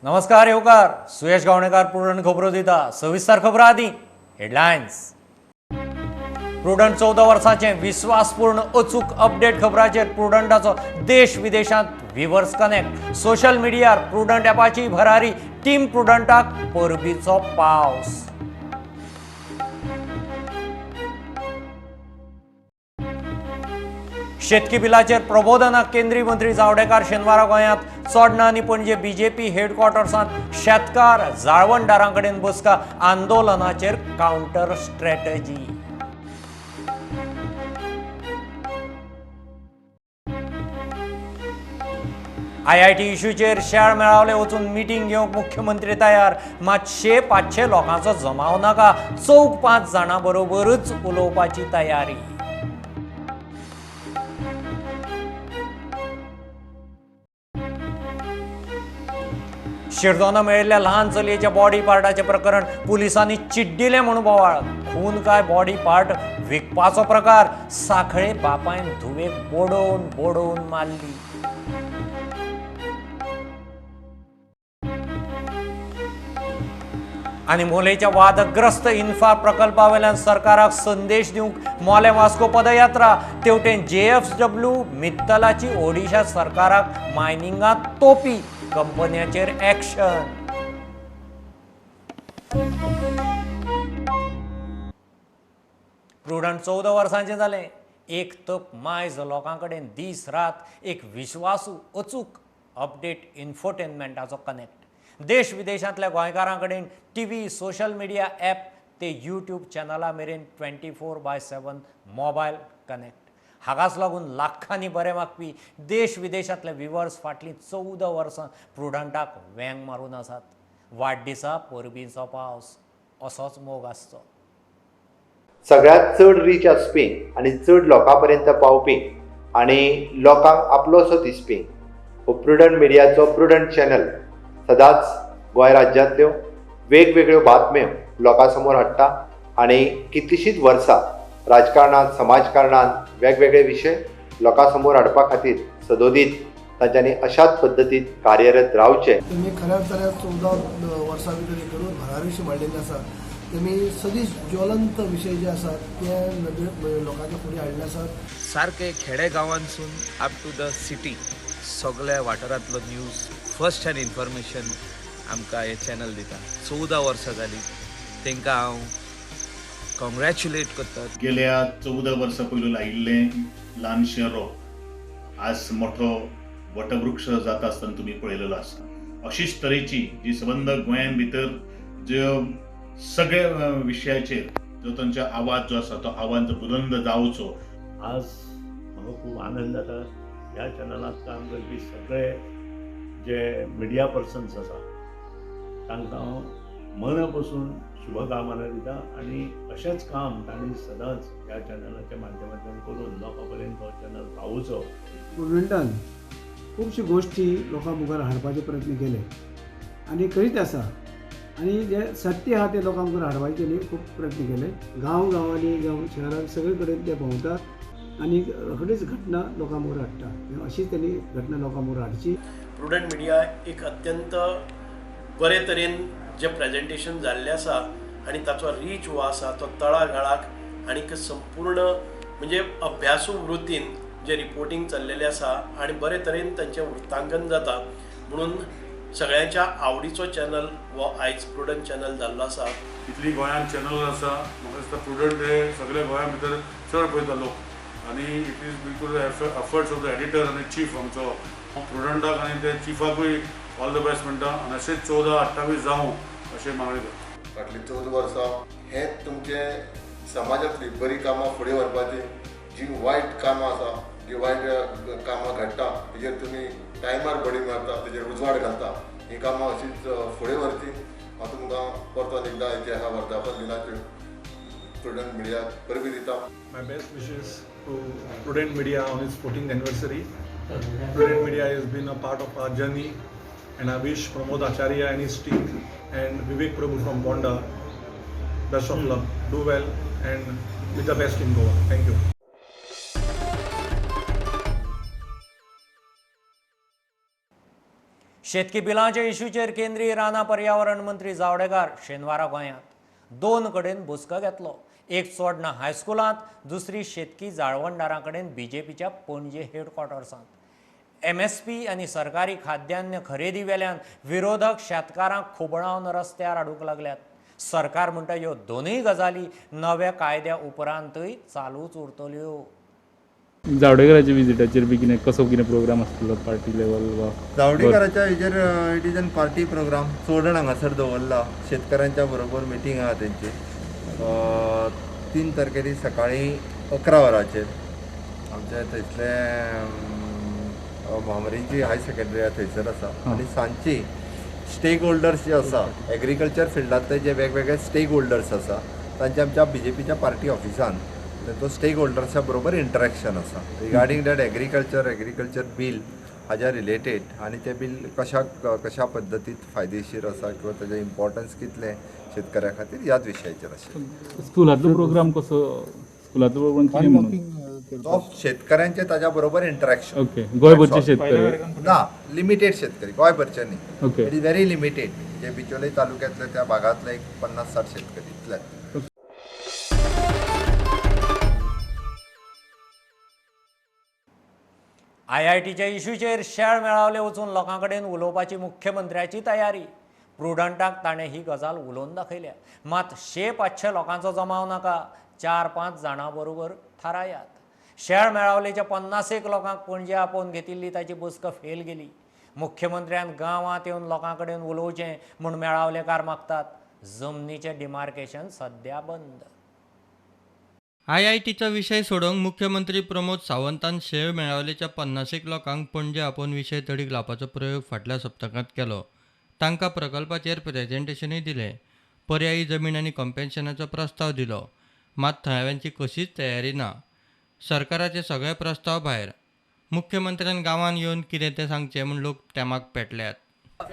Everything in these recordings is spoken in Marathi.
नमस्कार येवकार सुयश गावणेकार प्रुडंट खबरो दिता सविस्तर खबरां आदी हेडलायन्स। प्रुडंट 14 वर्सांचे विश्वासपूर्ण अचूक अपडेट खबराचेर प्रुडंटाचो देश विदेशांत व्हिवर्स कनेक्ट। सोशल मिडियार प्रुडंट ॲपाची भरारी, टीम प्रुडंटाक परबीचो पावस। शेतकी बिलाचेर प्रबोधनाक केंद्रीय मंत्री जावडेकर शेनवारा गोंयांत चोडणा आनी पणजे बीजेपी हेडक्वॉर्टर्सांत शेतकार जाळवणदारां कडेन बसका, आंदोलनाचेर कावंटर स्ट्रॅटजी। IIT इश्यूचेर शेळ मेळावले वचून मिटींग घेवंक मुख्यमंत्री तयार, मात 500 लोकांचो जमाव नाका, चौक 5 जाणां बरोबरच उलोवपाची तयारी। शिरदोना मेळिल्ल्या ल्हान चलयेच्या बॉडी पार्टाचे प्रकरण पुलिसांनी चिड्डिले म्हणून बोवाळ। खून काय बॉडी पार्ट विकपाचो प्रकार, साखळे बापायन धुवेक बोडोवन बोडोवन मारली। आनी मोलेच्या वादग्रस्त इन्फा प्रकल्पा वयल्यान सरकाराक संदेश दिवंक मोले वास्को पदयात्रा। तेवटेन JFW मित्तलाची ओडिशा सरकाराक मायनिंगांत तोपी, कंपन्याचेर ॲक्शन। प्रुडंट 14 वर्सांचें जालें। एक तप मायज लोकां कडेन दीस रात एक विश्वासू अचूक अपडेट इन्फोटेनमेंटाचो कनेक्ट। देश विदेशांतल्या गोंयकारां कडेन TV, सोशल मिडिया ॲप ते YouTube चॅनलां मेरेन 24/7 मोबायल कनेक्ट। हाकाच लागून लाखांनी बरे मागपी देश विदेशांतले व्हिवर्स फाटलीं 14 वर्सां प्रुडंटाक वेंग मारून आसात। वाडदिसा परबीचो पावस असोच मोग आसचो। सगळ्यात चड रीच आसपी आनी चड लोकां पर्यंत पावपी आनी लोकांक आपलोसो दिसपी हो प्रुडंट मिडियाचो प्रुडंट चॅनल सदांच गोंय राज्यांतल्यो वेगवेगळ्यो बातम्यो लोकां समोर हाडटा आनी कितलींशींच वर्सां राजकारणांत, समाजकारणांत वेगवेगळे विशय लोकां समोर हाडपा खातीर सदोदीत तांच्यांनी अशाच पद्दतीन कार्यरत रावचें। तेमी खऱ्याच जाल्यार 14 वर्सां भितर हे करून भरारीशी मांडिल्ले आसा। तेमी सगळी ज्वलंत विशय जे आसात ते लोकांच्या फुडें हाडले आसात। सारके खेडे गांवांसून अप टू द सिटी सगळ्या वाठारांतलो न्यूज फर्स्ट हँड इन्फॉर्मेशन आमकां हे चॅनल दिता। 14 वर्सां जालीं, तांकां हांव कॉंग्रॅच्युलेट करता। गेल्या 14 वर्सां पयलू लायिल्लें ल्हानशें रोप आज मोठो वटवृक्ष जाता आसतना तुमी पळयलेलो आसा। अशीच तरेची जी संबंद गोंयान भितर ज्यो सगळ्या विशयाचेर जो तांचो आवाज जो आसा तो आवाज बुलंद जावचो। आज म्हाका खूब आनंद जाता ह्या चॅनलांत काम करपी सगळे जे मिडिया पर्सन्स आसा तांकां हांव मना पासून शुभकामना दिता आनी अशेंच काम तांणी सदांच ह्या चॅनलाच्या माध्यमांतल्यान करून लोकां पर्यंत हो चॅनल पावोवचो। प्रुडंटान खुबश्यो गोश्टी लोकां मुखार हाडपाचे प्रयत्न केले आनी करीत आसा आनी जे सत्य आहा ते लोकां मुखार हाडपाचे न्ही खूब प्रयत्न केले। गांव गांवांनी जावं शहरांत सगळे कडेन ते भोंवतात आनी रोखडीच घटना लोकां मुखार हाडटा। अशीच त्यांनी घटना लोकां मुखार हाडची। प्रुडंट मिडिया एक अत्यंत बरे तरेन जे प्रेजेंटेशन जाल्लें आसा आनी ताचो रीच हो आसा तो तळागाळाक आनीक संपूर्ण म्हणजे अभ्यासू वृत्तीन जे रिपोर्टिंग चल्लेलें आसा आनी बरे तरेन तांचें वृत्तांकन जाता म्हणून सगळ्यांच्या आवडीचो चॅनल हो आयज प्रुडंट चॅनल जाल्लो आसा। इतली गोंयांत चॅनल आसा म्हाका दिसता प्रुडंट हे सगळे गोंया भितर चड पळयता लोक आनी it is because efforts of the editor आनी चीफ आमचो प्रुडंटाक आनी ते चिफाकूय ऑल द बेस्ट म्हणटा आनी अशेंच 14-28 जावं अशें मागणी करता। फाटलीं 14 वर्सां हें तुमचे समाजांतली बरी कामां फुडें व्हरपाची, जी वायट कामां आसा, जी वायट कामां घडटा तेजेर तुमी टायमार बडी मारता, तेजेर उजवाड घालता, ही कामां अशीच फुडें व्हरची। हांव तुमकां परतून एकदां हेचे ह्या वर्धापन दिनाचे प्रुडंट मिडियाक परबी दिता। My best wishes to Prudent Media on its 14th anniversary. Prudent Media has been a part of our journey and I wish Pramod Acharya and his team and Vivek Prabhu from Bonda best of luck, do well and with the best in Goa. Thank you. शेतकी बिलांच्या इश्यूचेर केंद्रीय राना पर्यावरण मंत्री जावडेकर शेनवारा गोंयांत 2 कडेन बसका घेतलो. एक चोडणा हायस्कुलांत, दुसरी शेतकी जाळवणदारां कडेन बीजेपीच्या पणजे हेडक्वॉर्टर्सांत. MSP आनी सरकारी खाद्यान्न खरेदी वेल्यान विरोधक शेतकारांक खोबळावन रस्त्यार हाडूंक लागल्यात. सरकार म्हणटा ह्यो दोनूय गजाली नव्या कायद्या उपरांतूय चालूच उरतल्यो. जावडेकराच्या विजिटाचेर बी कितें प्रोग्राम आसतलो पार्टी लेवल वा जावडेकराच्या हेजेर it is an party programme चोडण हांगासर दवरला. शेतकऱ्यांच्या बरोबर मिटींग आहा तेंची 3 तारखेरी सकाळीं 11 वरांचेर आमचे थंयसले भामरेंची हाय सेकंडरी आहा थंयसर आसा. आनी सांजची स्टेक होल्डर्स जे आसा एग्रीकल्चर फिल्डांतले जे वेगवेगळे स्टेक होल्डर्स आसा तांचे आमच्या बीजेपीच्या पार्टी ऑफिसान तो स्टेक होल्डर्सा बरोबर इंटरेक्शन आसा रिगार्डींग दॅट एग्रीकल्चर बील हाज्या रिलेटेड आनी तें बील कशा पद्दतीत फायदेशीर आसा किंवा तेजें इम्पॉर्टन्स कितलें शेतकऱ्या खातीर ह्याच विशयाचेर आशिल्लें. स्कुलांतलो प्रोग्राम कसो कितें म्हणून शेतकऱ्यांचे ताज्या बरोबर इंटरेक्शन. ओके. गोंयभरचे शेतकरी ना लिमिटेड शेतकरी गोंयभरचे न्ही. Okay. It is very limited. जे बिचोले तालुक्यांतले त्या भागांतले 50-60 शेतकरी इतले. IITच्या इश्यूचेर शेळ मेळावले वचून लोकां कडेन उलोवपाची मुख्यमंत्र्याची तयारी. प्रुडंटाक ताणें ही गजाल उलोवन दाखयल्या. मात 100-500 लोकांचो जमाव नाका, 4-5 जाणां बरोबर थारायात. शेळ मेळावलेच्या 50 लोकांक पणजे आपोवन घेतिल्ली ताची बसका फेल गेली. मुख्यमंत्र्यान गांवांत येवन लोकां कडेन उलोवचें म्हूण मेळावलेकार मागतात. जमनीचें डिमार्केशन सध्या बंद. IITचा विषय सोडोवंक मुख्यमंत्री प्रमोद सावंतान शेळ मेळावलेच्या 50 लोकांक पणजे आपोवन विशय तडीक लावपाचो प्रयोग फाटल्या सप्तकांत केलो. तांकां प्रकल्पाचेर प्रेझेंटेशनूय दिलें. पर्यायी जमीन आनी कॉम्पेन्शनाचो प्रस्ताव दिलो. मात थळाव्यांची कशीच तयारी ना. सरकाराचे सगळे प्रस्ताव भायर. मुख्यमंत्र्यान गांवांत येवन कितें तें सांगचें म्हूण लोक तेमाक पेटल्यात. ते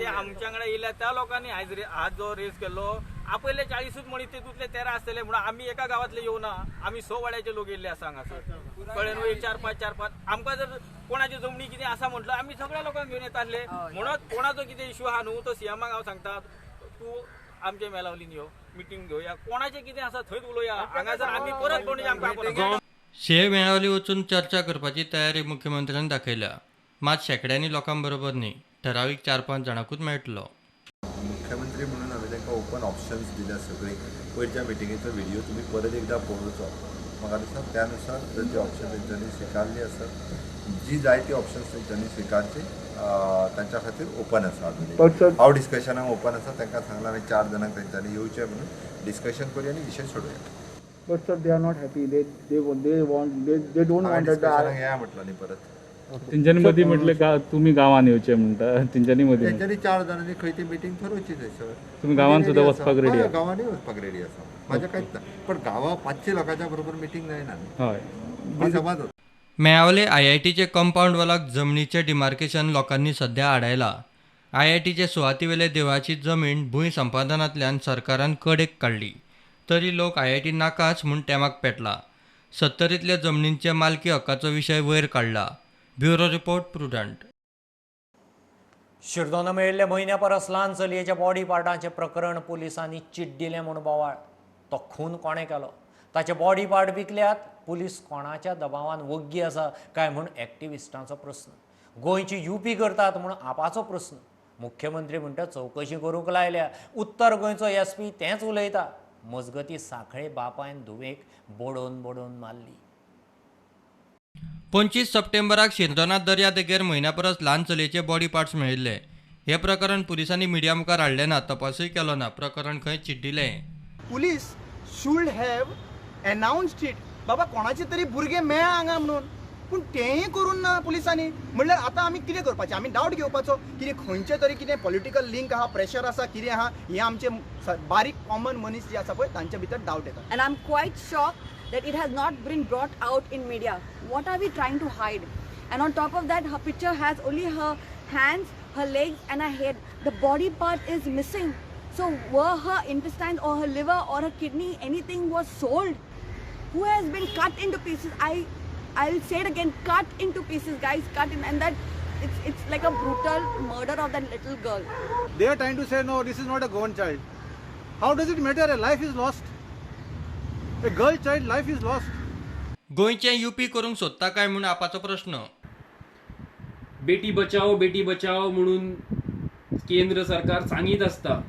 आमच्या कडेन येयल्या त्या लोकांनी आज जो रेस केल्लो आपले 40 मणी तेतूंतले 13 आसतले म्हणून आमी एका गांवांतले येवना. आमी 100 वाड्याचे लोक येयल्ले आसा हांगासर कळ्ळें न्हू. 4-5 आमकां जर कोणाची जमनी कितें आसा म्हटलं आमी सगळ्या लोकांक घेवन येताले. म्हणून कोणाचो कितें इश्यू आहा न्हू तो CMाक हांव सांगता तूं आमचे मेलावलीन यो मिटींग घेवया कोणाचें कितें आसा थंयच उलोवया. हांगासर आमी परत कोणी आमकां शेळ मेळावली वचून चर्चा करपाची तयारी मुख्यमंत्र्यान दाखयल्या. मात शेकड्यांनी लोकां बरोबर न्ही, ठरावीक 4-5 जाणांकूच मेळटलो. मुख्यमंत्री म्हणून हांवें तांकां ओपन ऑप्शन्स दिल्या सगळे. वयरच्या मिटिंगेचो व्हिडिओ तुमी परत एकदां पळोवचो. म्हाका दिसता त्यानुसार जर ती ऑप्शन तेंच्यांनी स्विकारली आसत जी जाय ती ऑप्शन्स तेंच्यांनी स्विकारची तांच्या खातीर ओपन आसा. हांव डिस्कशनाक ओपन आसा. तांकां सांगलां हांवें 4 जाणांक तेंच्यांनी येवचें म्हणून डिस्कशन करुया आनी विशय सोडुया. But sir, they are not happy. They don't want that. या म्हटलं न्ही परत. तेंच्यांनी मदीं म्हटलें तुमी गांवांत येवचें म्हणटा. तेंच्यांनी मदीं 4 जाणांनी खंय ती मिटींग ठरोवची थंयसर. तुमी गांवांत सुद्दां वचपाक रेडी आहा? गांवांनी वचपाक रेडी आसा. म्हाजें कांयच ना. पण गांवां 500 लोकांच्या बरोबर मिटींग जायना. हय समाज. मेळावले IITचे कंपाऊंड वॉलाक जमनीचें डिमार्केशन लोकांनी सध्या आडायला. IITचे सुवातेवेले देवळाची जमीन भूंय संपादनांतल्यान सरकारान कडेक काडली. तरी लोक IIT नाकाच म्हूण तेमाक पेटला. 70 जमनींचे मालकी हक्काचो विशय वयर काडला. Bureau report prudent. शिरदोना मेळिल्ल्या म्हयन्या परस ल्हान चलयेच्या बॉडी पार्टाचें प्रकरण पुलिसांनी चीट दिलें म्हूण बोवाळ. तो खून कोणें केलो? ताचे बॉडी पार्ट विकल्यात. पुलीस कोणाच्या दबावान वग्गी आसा काय म्हूण एक्टिविस्टांचो प्रस्न. गोंयची UP करतात म्हूण आपाचो प्रस्न. मुख्यमंत्री म्हणटा चवकशी करूंक लायल्या. उत्तर गोंयचो SP तेंच उलयता. मजगती सांखळे बापायन धुवेक बोडोवन मारली. 25 सप्टेंबराक शिरदोना दर्या देगेर म्हयन्या परस ल्हान चलयेचे बॉडी पार्ट्स मेळिल्ले. हे प्रकरण पुलिसांनी मिडिया मुखार हाडलें ना. तपासूय केलो ना. प्रकरण खंय चिड्डिलें. Police should have announced it. बाबा कोणाचे तरी भुरगे मेळ्ळा हांगा म्हणून. पूण तेंय करून ना पुलिसांनी. म्हणल्यार आतां आमी कितें करपाचें? आमी डावट घेवपाचो कितें खंयचे तरी कितें पॉलिटिकल लिंक आहा, प्रेशर आसा, कितें आहा हें आमचे बारीक कॉमन मनीस जे आसा पळय तांच्या भितर डावट येता. And I'm quite shocked that it has not been brought out in media. What are we trying to hide? And on top of that, her picture has only her hands, her legs and her head. The body part is missing. So were her intestines or her liver or her kidney, anything was sold? Who has been cut into pieces? I'll say it again, cut into pieces, guys, cut in. And that it's like a brutal murder of that little girl. They are trying to say, no, this is not a Goan child. How does it matter? A life is lost. A girl child life is lost. गोंयचे UP करूंक सोदता काय म्हूण आपाचो प्रश्न. बेटी बचाव म्हणून केंद्र सरकार सांगीत आसता.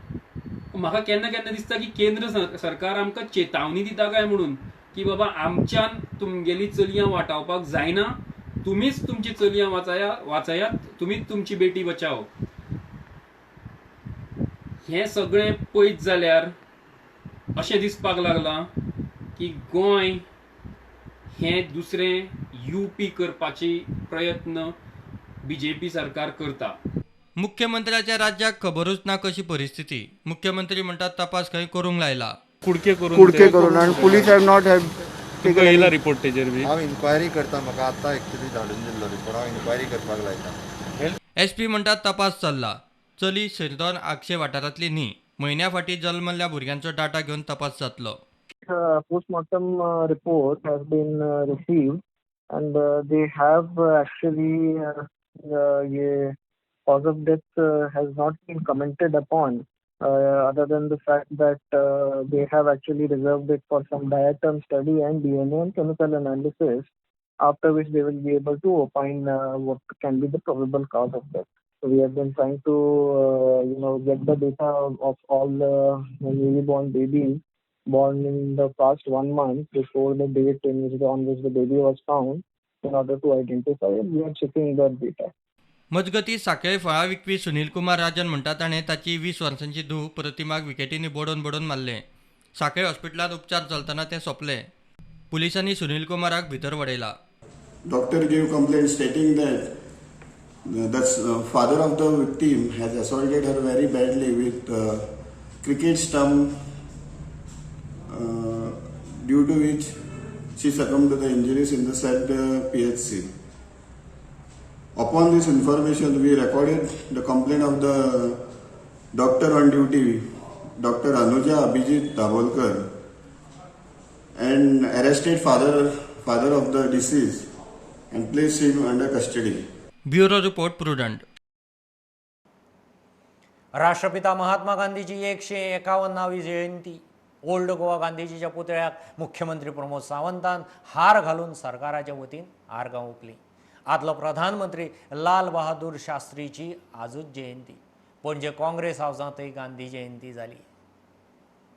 म्हाका केन्ना केन्ना दिसता की केंद्र सरकार आमकां चेतावणी दिता काय म्हणून की बाबा आमच्यान तुमगेली चलयां वाटावपाक जायना, तुमीच तुमची चलयां वाचयात, तुमीच तुमची बेटी बचाव. हें सगळें पयत जाल्यार अशें दिसपाक लागलां की गोंय हें दुसरें UP करपाची प्रयत्न BJP सरकार करता. मुख्यमंत्र्याच्या राज्याक खबरूच ना कशी परिस्थिती. मुख्यमंत्री म्हणटात तपास खंय करूंक लायला. कुडके करून आणि पुलीस हॅव नॉट हॅव तुका येयला रिपोर्ट तेजेर बी. हांव इन्क्वायरी करता, म्हाका आतां एक्चुली धाडून दिल्लो रिपोर्ट, हांव इन्क्वायरी करपाक लायता. SP म्हणटात तपास चल्ला. चली सिरदोन आगशे वाठारांतली न्ही. म्हयन्या फाटीं जल्मल्ल्या भुरग्यांचो डाटा घेवन तपास जातलो. Postmortem report has been received and they have actually cause of death has not been commented upon other than the fact that they have actually reserved it for some diatom study and DNA and chemical analysis, after which they will be able to opine what can be the probable cause of death. So we have been trying to get the data of all the newly born babies born in the past 1 month before the date on which the baby was found in order to identify it. We are checking that data. मजगती सांखळे फळां विकपी सुनील कुमार राजन म्हणटा ताणें ताची 20 वर्सांची धूव प्रतिमाक विकेटींनी बोडोवन मारलें. सांखळे हॉस्पिटलांत उपचार चलतना तें सोंपलें. पुलिसांनी सुनील कुमाराक भितर वडयला. Doctor gave complaint stating that the father of the victim has assaulted her very badly with cricket stump, due to which she succumbed to the injuries in the said PHC. Upon this information, we recorded the complaint of the doctor on duty, Dr. Anuja Abhijit Dabolkar, and arrested father of the deceased and placed him under custody. Bureau report prudent. राष्ट्रपिता महात्मा गांधीची 151वी जयंती. ओल्ड गोवा गांधीजीच्या पुतळ्याक मुख्यमंत्री प्रमोद सावंतान हार घालून सरकाराच्या वतीन आर्गां ओंपली. आदलो प्रधानमंत्री लाल बहादूर शास्त्रीची आजूच जयंती. पणजे काँग्रेस हावसांतय गांधी जयंती जाली.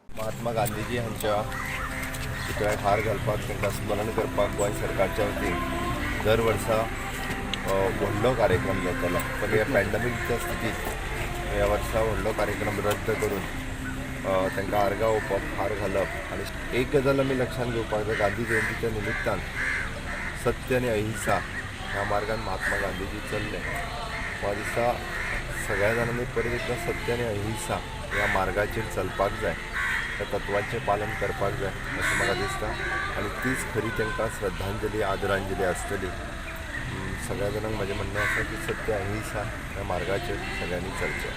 महात्मा गांधीजी हांच्या पुतळ्याक हार घालपाक तांकां स्मरण करपाक गोंय सरकारच्या वतीन दर वर्सा व्हडलो कार्यक्रम जातालो. पण ह्या पॅन्डेमिकच्या स्थितीत ह्या वर्सा व्हडलो कार्यक्रम रद्द करून तांकां आर्गां ओंपप, हार घालप. आनी एक गजाल आमी लक्षांत घेवपाक जाय, गांधी जयंतीच्या निमित्तान सत्य आनी अहिंसा ह्या मार्गान महात्मा गांधीजी चल्ले. म्हाका दिसता सगळ्या जाणांनी परत एकदां सत्य आनी अहिंसा ह्या मार्गाचेर चलपाक जाय, त्या तत्वांचें पालन करपाक जाय अशें म्हाका दिसता. आनी तीच खरी तांकां श्रद्धांजली, आदरांजली आसतली. सगळ्या जाणांक म्हजें म्हणणें आसा की सत्य अहिंसा ह्या मार्गाचेर सगळ्यांनी चलचें.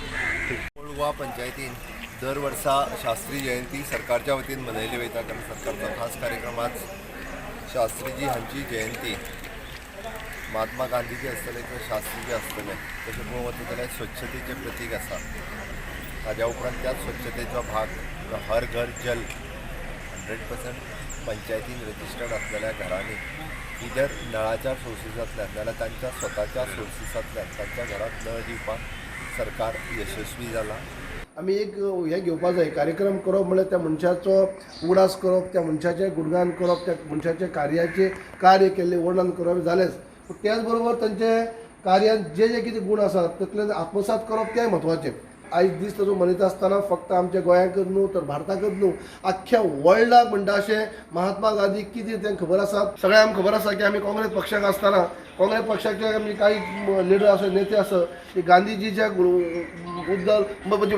ओल्ड गोवा पंचायतीन दर वर्सा शास्त्री जयंती सरकारच्या वतीन मनयली वयता, कारण सरकारचो खास कार्यक्रम आज शास्त्रीजी हांची जयंती. महात्मा गांधीजी आसतले किंवा शास्त्रीजी आसतले तशें पळोवंक वता जाल्यार स्वच्छतेचें प्रतीक आसा. ताज्या उपरांत त्याच स्वच्छतेचो भाग हर घर जल 100% पंचायतीन रजिस्टर्ड आसलेल्या घरांनी ही जर नळाच्या सोर्सिसांतल्यान जाल्यार तांच्या स्वताच्या सोर्सिसांतल्यान तांच्या घरांत नळ दिवपाक सरकार यशस्वी जाला. आमी एक हे घेवपाक जाय, कार्यक्रम करप म्हळ्यार त्या मनशाचो उगडास करप, त्या मनशाचें गुणगान करप, त्या मनशाच्या कार्य केल्लें वर्णन करप जालेंच. पूण त्याच बरोबर तांचे कार्यान जे कितें गुण आसात तितले आत्मसात करप तें म्हत्वाचें. आयज दीस ताचो मनयता आसतना फक्त आमच्या गोंयांकच न्हू तर भारताकच न्हू आख्ख्या वर्ल्डाक म्हणटा अशें महात्मा गांधी कितें तें खबर आसा. सगळ्यांक आमकां खबर आसा की आमी काँग्रेस पक्षाक आसतना काँग्रेस पक्षाचे आमी काही लिडर आसा, नेते आसा, की गांधीजीच्या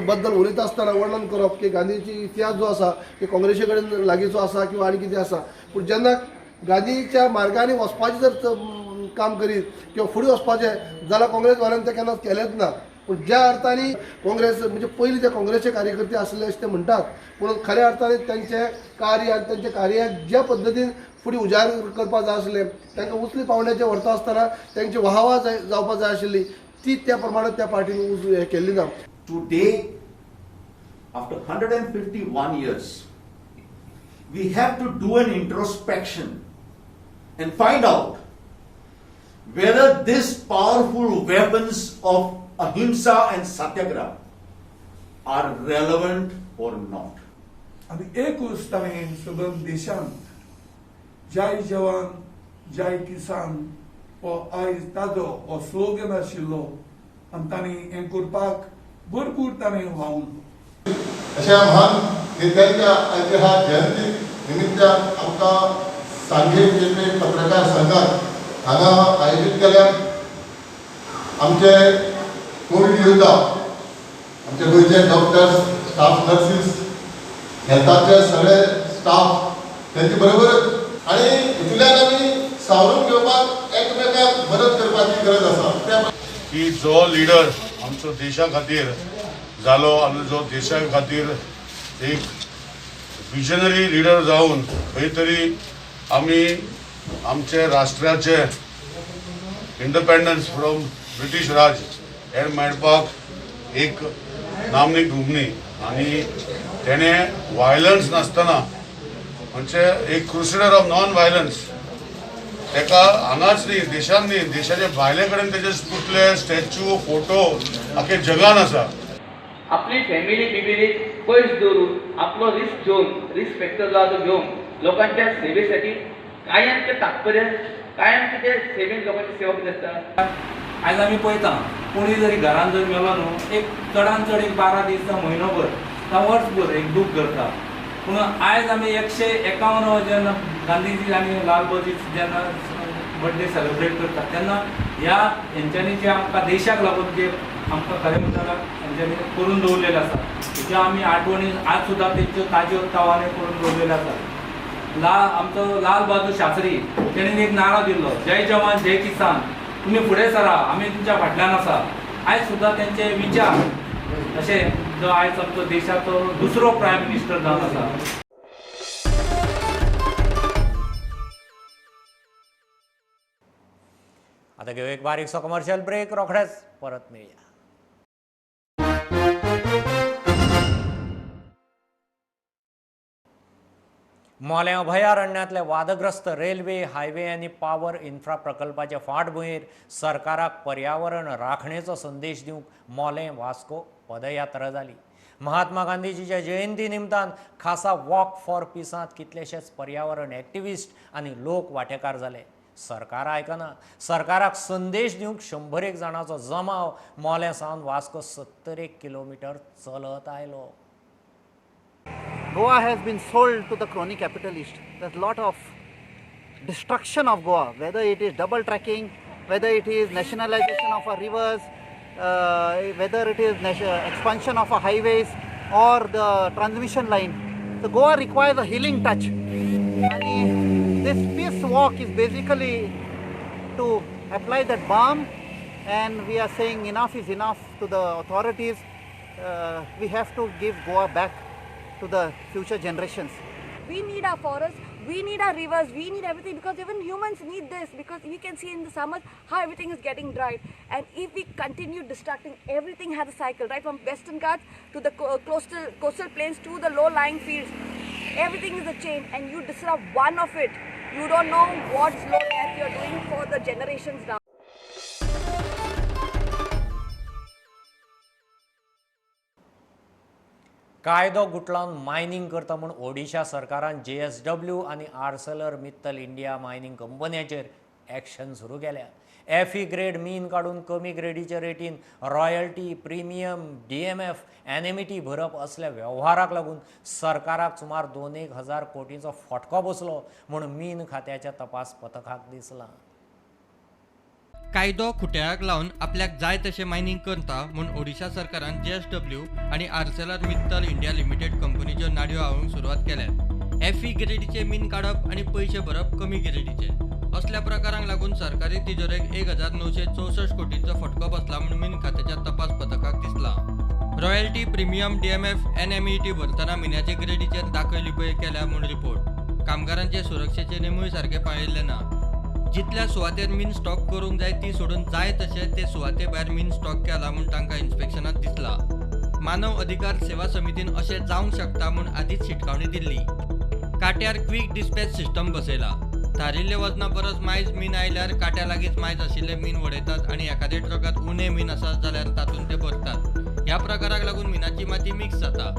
बद्दल उलयता आसतना वर्णन करप की गांधीजी इतिहास जो आसा की काँग्रेसी कडेन लागींचो आसा किंवा आनी कितें आसा. पूण जेन्ना गांधीच्या मार्गाने वचपाचें जर काम करीत किंवा फुडें वचपाचें जाल्यार काँग्रेसवाल्यांनी तें केन्नाच केलेंच ना. पूण ज्या अर्थाने काँग्रेस म्हणजे पयलीं जे काँग्रेसचे कार्यकर्ते आसले अशें ते म्हणटात, पूण खऱ्या अर्थाने त्यांचे कार्य आनी त्यांचे कार्याक ज्या पद्दतीन फुडें उजागर करपाक जाय आसले, तांकां उचली पावंड्याचेर व्हरता आसतना तांची वाहवा जावपाक जाय आशिल्ली, ती त्या प्रमाणे त्या पार्टीन हें केल्ली ना. Today, after 151 years, we have to do an introspection and find out whether these powerful weapons of ahimsa and satyagraha are relevant or not. आनी एकूच ताणें सगळ्या देशांत जय जवान जय किसान हो आयज ताजो हो स्लोगन आशिल्लो आनी ताणें हें करपाक भरपूर ताणें वावुरलो. अशा महान नेत्यांच्या आयच्या ह्या जयंती निमित्तान आमकां सांगें केंद्रीय पत्रकार संघात हांगा आयोजीत केल्या. आमचे कोविड योद्धा, आमचे गोंयचे डॉक्टर्स, स्टाफ नर्सीस, हेल्थाचे सगळे स्टाफ त्यांचे बरोबरच आनी हितूंतल्यान आमी सावरून घेवपाक एकमेकांक मदत करपाची गरज आसा. की जो लिडर आमचो देशा खातीर जालो, जो देशा खातीर एक विजनरी लिडर जावन खंय तरी आमी आमचे राष्ट्राचे इंडिपेंडन्स फ्रॉम ब्रिटीश राज हे मेळपाक एक नामनी घुमनी आनी तेणें वायलन्स नासतना म्हणजे एक क्रुसेडर ऑफ नॉन वायलन्स तेका हांगाच न्ही देशांत न्ही देशाच्या भायले कडेन तेजे पुतळे स्टॅच्यू फोटो आख्या जगान आसा. आपली फॅमिली बिबिली पयस दवरून आपलो रिस्क घेवन रिस्क फॅक्टर जो आसा तो घेवन लोकांच्या सेवेसाठी कायम ते तात्पर्य कायम ते सेवेन लोकांची सेवा करीत आसता. आयज आमी पळयता कोणी जरी घरान जर मेलो न्हू एक चडांत चड एक 12 दीस म्हयनोभर जावं वर्सभर एक दूख करता. पूण आयज आमी 151 जेन्ना गांधीजी आनी लाल बहादूर जेन्ना बर्थडे सेलिब्रेट करता तेन्ना ह्या हेंच्यांनी जे आमकां देशाक लागून जे आमकां खरें म्हणटा हेंच्यांनी करून दवरलेलें आसा ज्यो आमी आठवणी आज सुद्दां तेंच्यो ताज्यो तावाने करून दवरलेल्यो आसा. आमचो लाल बहादूर शास्त्री तेणेन एक नारो दिल्लो, जय जवान जय किसान, तुमी फुडें सरा, आमी तुमच्या फाटल्यान आसा. आयज सुद्दां तेंचे विचार अशें जो आयज आमचो देशाचो दुसरो प्रायम मिनिस्टर जावन आसा. आता घेऊ एक बारीकसो कमर्शियल ब्रेक, रोखडेच परत मेळया. मोलें अभयारण्यातले वादग्रस्त रेल्वे, हायवे आनी पावर इन्फ्रा प्रकल्पाच्या फाटभुंयेर सरकाराक पर्यावरण राखणेचो संदेश दिवंक मोलें वास्को पदयात्रा जाली. महात्मा गांधीजीच्या जयंती निमतान खासा वॉक फॉर पिसांत कितलेशेच पर्यावरण एक्टिविस्ट आनी लोक वांटेकार जाले. सरकार आयकना. सरकाराक संदेश दिवंक 100 जाणांचो जमाव मोलें सावन वास्को 70 किलोमीटर चलत आयलो. Goa has been sold to the crony capitalist. There's a lot of destruction of Goa, whether it is double tracking, whether it is nationalization of our rivers, whether it is expansion of our highways or the transmission line. So Goa requires a healing touch. And this peace walk is basically to apply that balm, and we are saying enough is enough to the authorities. We have to give Goa back to the future generations. We need our forests, we need our rivers, we need everything, because even humans need this, because we can see in the summers how everything is getting dried. And if we continue distracting, everything has a cycle, right from Western Ghats to the coastal plains to the low-lying fields. Everything is a chain, and you disrupt one of it, you don't know what slow death you're doing for the generations down. कायदो गुटलावन मायनिंग करता म्हूण ओडिशा सरकारान JSW आनी आर्सेलर मित्तल इंडिया मायनिंग कंपन्यांचेर एक्शन सुरू केल्या. FE ग्रेड मीन काडून कमी ग्रेडीच्या रेटीन रॉयल्टी, प्रिमियम, DMF, एनएमिटी भरप असल्या वेव्हाराक लागून सरकाराक सुमार 2,000 कोटींचो फटको बसलो म्हूण मीन खात्याच्या तपास पथकाक दिसलां. कायदो खुट्याक लावन आपल्याक जाय तशें मायनिंग करता म्हूण ओडिशा सरकारान JSW आनी आर्सेलर मित्तल इंडिया लिमिटेड कंपनीच्यो नाडयो आवळूंक सुरवात केल्यात. FE ग्रेडीचे मीन काडप आनी पयशे भरप कमी ग्रेडीचे असल्या प्रकारांक लागून सरकारी तिजोरेक 1,964 कोटींचो फटको बसला म्हूण मीन खात्याच्या तपास पथकान रॉयल्टी प्रीमियम DMF NMET भरतना मिन्याचे ग्रेडीचेर दाखयली पळय केल्या म्हूण रिपोर्ट. कामगारांचे सुरक्षेचे नेमूय सारखे पाळिल्ले ना. जितल्या सुवातेर मीन स्टॉक करूंक जाय ती सोडून जाय तशें ते सुवाते भायर मीन स्टॉक केला म्हूण तांकां इन्स्पेक्शनात दिसला. मानव अधिकार सेवा समितीन अशें जावंक शकता म्हूण आदींच शिटकावणी दिल्ली. काट्यार क्विक डिस्पॅच सिस्टम बसयला. थारिल्ले वजना परस मायज मीन आयल्यार काट्या लागींच मायज आशिल्ले मीन वडयतात आनी एखाद्या ट्रकात उणे मीन आसा जाल्यार तातूंत ते भरतात. ह्या प्रकाराक लागून मिनाची माती मिक्स जाता.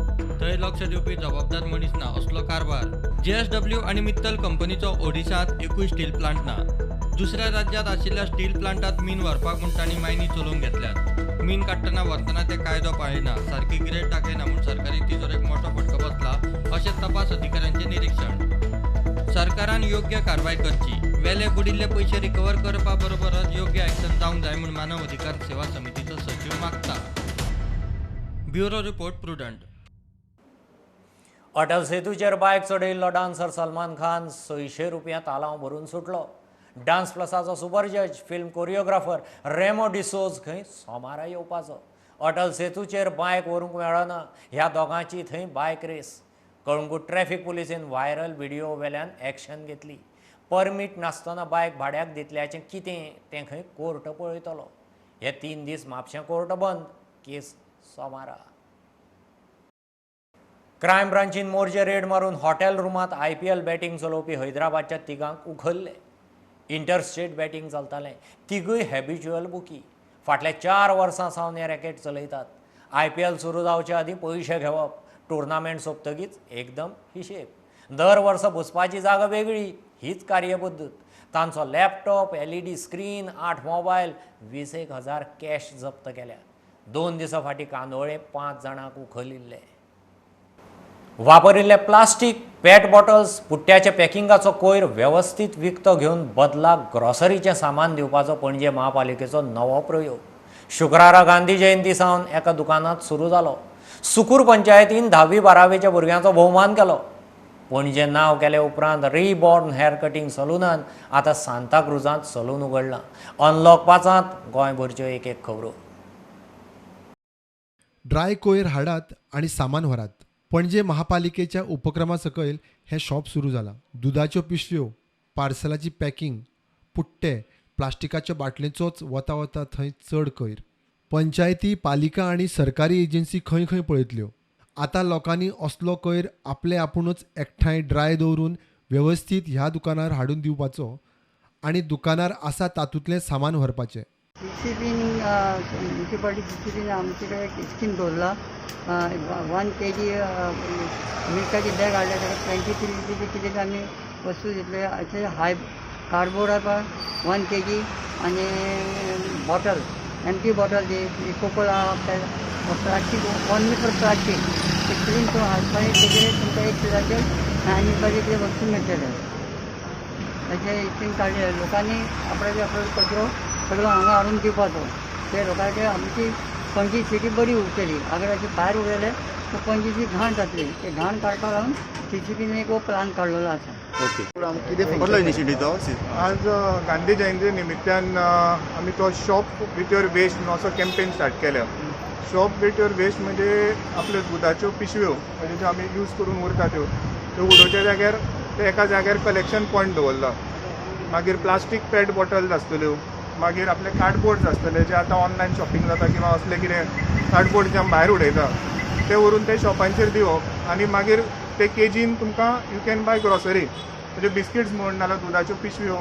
थंय लक्ष दिवपी जबाबदार मनीस ना असलो कारभार. JSW आनी मित्तल कंपनीचो ओडिशांत एकूय स्टील प्लांट ना. दुसऱ्या राज्यांत आशिल्ल्या स्टील प्लांटात मीन व्हरपाक म्हूण तांणी मायनी चलोवंक घेतल्यात. मीन काडटना व्हरतना ते कायदो पाळिना, सारकी ग्रेड दाखयना म्हूण सरकारी तिजोरेक मोठो फटको बसला अशें तपास अधिकाऱ्यांचें निरीक्षण. सरकारान योग्य कारवाय करची. वेले बुडिल्ले पयशे रिकवर करपा बरोबरच योग्य एक्शन जावंक जाय म्हूण मानव अधिकार सेवा समितीचो सचिव मागता. Bureau report Prudent. अटल सेतूचेर बायक चडयल्लो डान्सर सलमान खान 600 रुपया तालांव भरून सुटलो. डान्स प्लसाचो सुपर जज फिल्म कोरियोग्राफर रेमो डिसोज खंय सोमारा येवपाचो. अटल सेतूचेर बायक व्हरूंक मेळना ह्या दोगांची थंय बायक रेस. कळंगूट ट्रॅफिक पुलिसेन व्हायरल व्हिडिओ वेल्यान एक्शन घेतली. परमीट नासतना बायक भाड्याक दितल्याचें कितें तें खंय कोर्ट पळयतलो. हे 3 दीस म्हापशें कोर्ट बंद. केस सोमारा. क्रायम ब्रांचीन मोर्चे रेड मारून हॉटेल रुमांत IPL बॅटींग चलोवपी हैदराबादच्या तिगांक उखल्ले. इंटरस्टेट बॅटींग चलतालें. तिगूय हॅबिच्युअल बुकी. फाटल्या 4 वर्सां सावन हे रॅकेट चलयतात. IPL सुरू जावचे आदीं पयशे घेवप. टुर्नामेंट सोंपतकीच एकदम हिशेब. दर वर्स बसपाची जागा वेगळी हीच कार्यपद्दत. तांचो laptop, LED screen, 8 mobile, 20,000 cash जप्त केल्या. 2 दिसां फाटीं कांदोळे 5 जाणांक उखलिल्ले. वापरिल्ले प्लास्टीक, पेट बॉटल्स, पुट्ट्याच्या पॅकिंगाचो कोयर वेवस्थीत विकतो घेवन बदलाक ग्रॉसरीचें सामान दिवपाचो पणजे महापालिकेचो नवो प्रयोग. शुक्रारा गांधी जयंती सावन एका दुकानांत सुरू जालो. सुकूर पंचायतीन 10वी-12वेच्या भुरग्यांचो भोवमान केलो. पणजे नांव केले उपरांत रिबॉर्न हेअर कटिंग सलूनान आतां सांताक्रुजांत सलून उगडलां. अनलॉक 5त गोंयभरच्यो एक खबरो. ड्राय कोयर हाडात आनी सामान व्हरात. पणजे महापालिकेच्या उपक्रमा सकयल हें शॉप सुरू जालां. दुदाच्यो पिशव्यो, पार्सलाची पॅकिंग, पुट्टे, प्लास्टिकाच्यो बाटलेचोच वता वता थंय चड कोयर. पंचायती, पालिका आनी सरकारी एजन्सी खंय खंय पळयतल्यो. आतां लोकांनी असलो कोयर आपले आपुणूच एकठांय ड्राय दवरून वेवस्थीत ह्या दुकानार हाडून दिवपाचो आनी दुकानार आसा तातूंतलें सामान व्हरपाचें. म्युनिसिपालिटी DCPन आमचे कडेन एक स्कीम दवरला. 1 kg मिल्काची बॅग हाडल्या ताका 23 रुपीची कितें आमी वस्तू दितले. अशें हाय कार्डबोर्ड आसा 1 kg आनी बॉटल, एम्प्टी बॉटल दी, कोकोला प्लास्टीक 1 मीटर प्लास्टीक ते क्लीन करून हाडपाचें. तेजेर तुमकां 1 किलोचेर आनी कितें वस्तू मेळटले. अशें स्कीम काडले. लोकांनी आपलो कचरो सगळो हांगा हाडून दिवपाचो. ते लोकांचे आमची पणजी सिटी बरी उरतली. अगर अशें भायर उडयलें तर पणजीची घाण जातली. ते घाण काडपाक लागून CCPन एक प्लान काडलेलो आसा. आज गांधी जयंती निमित्तान आमी तो शॉप विथ युअर वेस्ट म्हणून असो कॅम्पेन स्टार्ट केला. शॉप विथ युअर वेस्ट म्हणजे आपल्यो दुदाच्यो पिशव्यो म्हणजे ज्यो आमी यूज करून उरता त्यो उडोवच्या जाग्यार ते एका जाग्यार कलेक्शन पॉयंट दवरला. मागीर प्लास्टीक पेट बॉटल्स आसतल्यो, मागीर आपले कार्डबोर्ड्स आसतले जे आतां ऑनलायन शॉपिंग जाता किंवा असले कितें कार्डबोर्ड जे आमी भायर उडयता ते व्हरून ते शॉपांचेर दिवप. आनी मागीर ते केजीन तुमकां यू कॅन बाय ग्रॉसरी म्हणजे बिस्किट्स म्हण नाल्यार दुदाच्यो पिशव्यो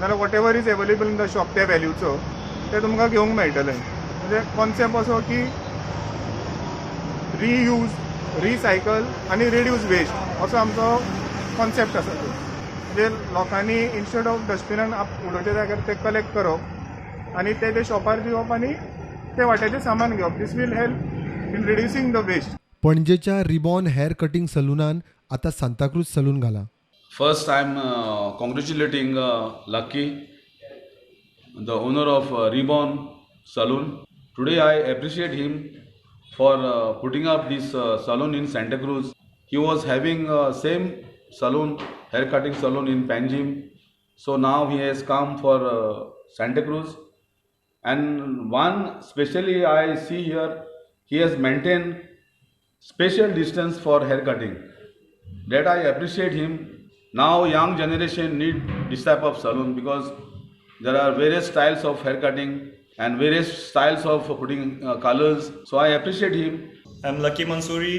नाल्यार what ever is available in the shop त्या व्हॅल्यूचो ते तुमकां घेवंक मेळटलें. म्हणजे कॉन्सेप्ट असो की रियूज, रिसायकल आनी रिड्यूस वेस्ट असो आमचो कॉन्सेप्ट आसा तो. म्हणजे लोकांनी इन्स्टेड ऑफ डस्टबिनान उडोवच्या जाग्यार ते कलेक्ट करप आनी ते शॉपार दिवप आनी ते वाट्याचें सामान घेवप. This will help in reducing the waste. पणजेच्या रिबॉर्न हेअर कटिंग सलूनान आतां सांताक्रूज सलून घाला. First, I'm congratulating Lucky, the owner of Reborn Saloon. Today, I appreciate him for putting up this salon in Santa Cruz. He was having same salon, hair cutting salon in Panjim. So now he has come for Santa Cruz. And one specially I see here, he has maintained special distance for hair cutting. That I appreciate him. Now young generation need this type of salon because there are various styles of hair cutting and various styles of putting colors. So I appreciate him. I'm Lucky Mansoori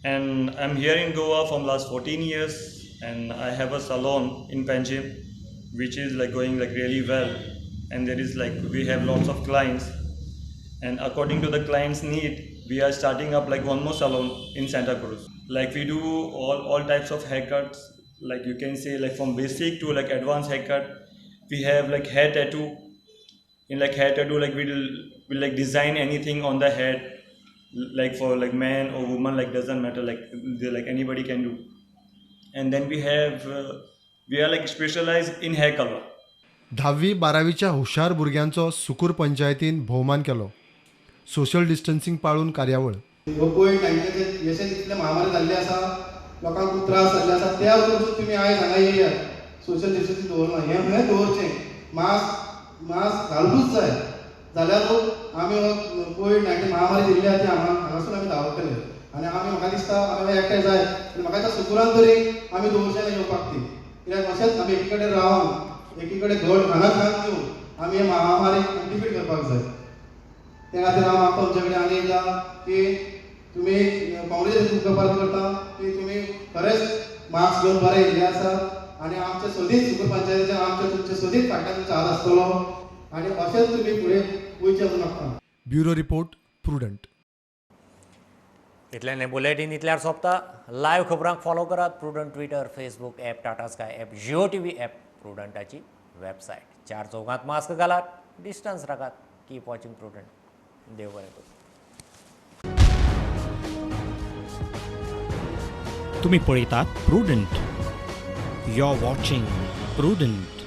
and I'm here in Goa from last 14 years, and I have a salon in Panjim which is like going like really well, and there is like we have lots of clients, and according to the client's need we are starting up like one more salon in Santa Cruz. Like we do all types of haircuts, like you can say like from basic to like advanced haircut. We have like hair tattoo. In like hair tattoo, like we'll like design anything on the head, like for like man or woman, like doesn't matter, like anybody can do. And then we are like specialized in hair color. 10वी-12वीच्या हुशार भुरग्यांचो सुकूर पंचायतीन भोवमान केलो. सोशल डिस्टन्सिंग पाळून कार्यावळ. कोविड-19 यशेन इतले महामारी जाल्ली आसा, लोकांक खूब त्रास जाल्ले आसा, त्या वरसून तुमी आयज हांगा येयात. सोशल डिस्टन्सिंग दवरना, हें म्हळ्यार दवरचें. मास्क घालूंकूच जाय. जाल्यारूच आमी कोविड-19 महामारी दिल्ली आसा ती हांगासून आमी धांवतले. आनी आमी म्हाका दिसता आमी एकठांय जाय. आनी म्हाका दिसता सुकुरान तरी आमी दवरचें ना येवपाक ती. कित्याक अशेंच आमी एकी कडेन रावन एकी कडेन घट खाना खान दिवन आमी हे महामारीक डिफीट करपाक जाय. त्या खातीर हांव मागता तुमचे कडेन आनी एकदां की तुमी काँग्रेसीन प्रपार करता की तुमी खरेंच मास्क घेवन बरे येयल्ले आसात आनी आमचे सदींच सुकूर पंचायतीचे आमचे तुमचे सदींच फाटल्यान तुमचो हात आसतलो आनी अशेंच तुमी फुडें वयचे नाका. Bureau report Prudent. इतल्यान बुलेटीन इतल्यार सोंपता. लायव्ह खबरांक फॉलो करात. Prudent Twitter, Facebook app, Tata Sky app, Jio TV app, प्रुडंटाची वेबसायट. 4 चौगांत मास्क घालात, डिस्टन्स राखात. Keep watching Prudent. देव बरें करूं. तुम्ही पळयतात प्रुडंट. You are watching prudent.